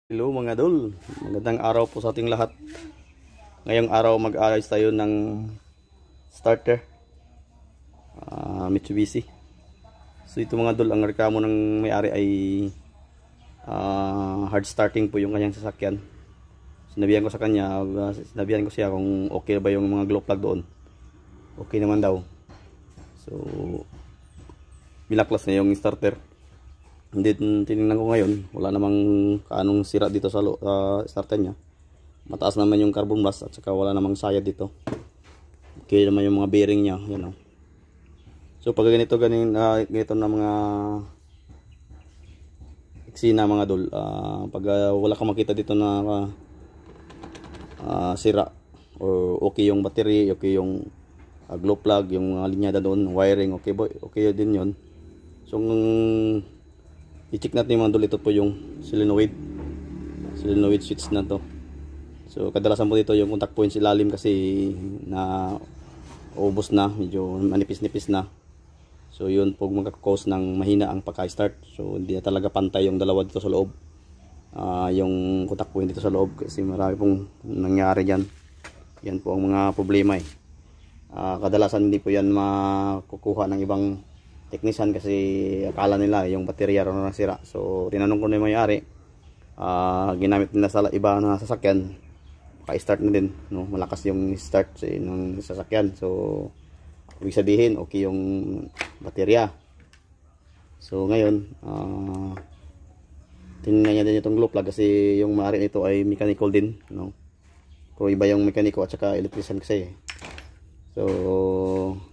Hello mga dol, magandang araw po sa ating lahat. Ngayong araw mag-ayos tayo ng starter Mitsubishi. So ito mga dol, ang reklamo ng may-ari ay hard starting po yung kanyang sasakyan. Sinabihan ko sa kanya, sinabihan ko siya kung okay ba yung mga glow plug doon. Okay naman daw. So binaklas na yung starter. Hindi, tinignan ko ngayon, wala namang kaanong sira dito sa starter nya. Mataas naman yung carbon brass at saka wala namang sayad dito. Okay naman yung mga bearing nya, yan o. So pag ganito na mga eksena mga dol, pag wala kang makita dito na sira or okay yung battery, okay yung glow plug, yung mga linyada doon, wiring, okay din yun. So i-check natin mga dol, ito po yung solenoid switch na to. So kadalasan po dito yung contact points ilalim kasi na ubos na, medyo manipis-nipis na. So yun po magkakause ng mahina ang pagka-start. So hindi na talaga pantay yung dalawa dito sa loob, yung contact point dito sa loob, kasi marami pong nangyari dyan. Yan po ang mga problema kadalasan hindi po yan makukuha ng ibang technician kasi akala nila yung baterya ron nasira. So tinanong ko na yung may-ari, ginamit nila sa iba na sasakyan, pa-start na din, no? Malakas yung start ng sasakyan. So ibig sabihin okay yung baterya. So ngayon tinignan niya din itong glow plug kasi yung may-ari nito ay mechanical din, no? Pero iba yung mekaniko at saka electrician kasi. So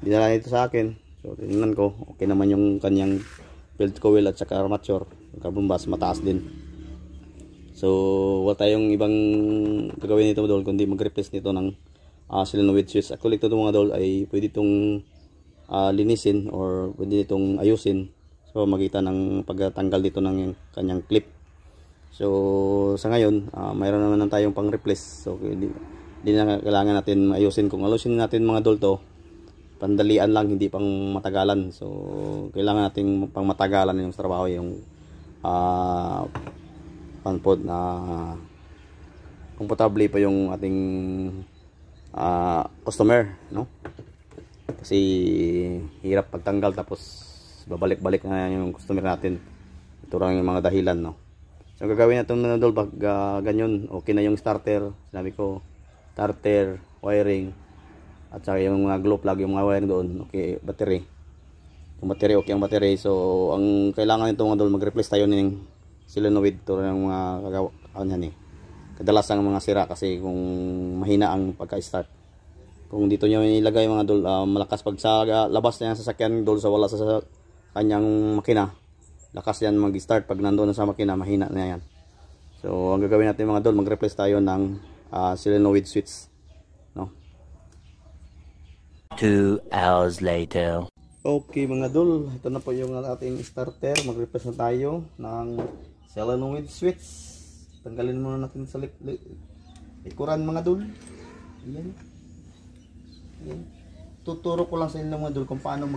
dinala nito sa akin. So tingnan ko, okay naman yung kanyang field coil at saka armature, yung carbon brass mataas din. So wala tayong ibang gagawin nito dol kundi mag-replace nito ng solenoid switch. Actually ito mga dol ay pwede itong linisin or pwede itong ayusin. So makita ng pagtanggal dito ng kanyang clip. So sa ngayon mayroon naman tayong pang replace. So hindi na kailangan natin ayusin. Kung ayusin natin mga dol to, pandalian lang, hindi pang matagalan. So kailangan nating pang matagalan yung trabaho, yung panpod na komportable pa yung ating customer, no? Kasi hirap pagtanggal tapos babalik-balik na yung customer natin. Ito lang yung mga dahilan, no? So gagawin natin na dol pag ganyan, okay na yung starter, sinabi ko, starter, wiring, at saka yung mga glow plug, yung mga wiring doon, okay, battery. Yung battery, okay ang battery. So ang kailangan nito mga dol, mag-replace tayo ng solenoid. Ito yung mga kadalasan mga sira kasi kung mahina ang pagka-start. Kung dito nyo ilagay mga dol, malakas pag sa labas na yan sasakyan dol, sa wala sa kanyang makina, lakas yan mag-start. Pag nandoon na sa makina, mahina na yan. So ang gagawin natin mga dol, mag-replace tayo ng solenoid switch, no? 2 hours later. Okay mga dol, ito na po yung ating starter. Mag-replace na tayo ng solenoid switch. Tanggalin muna natin sa likuran mga dol. Ayan. Ayan. Tuturo ko lang sa inyo mga dol kung paano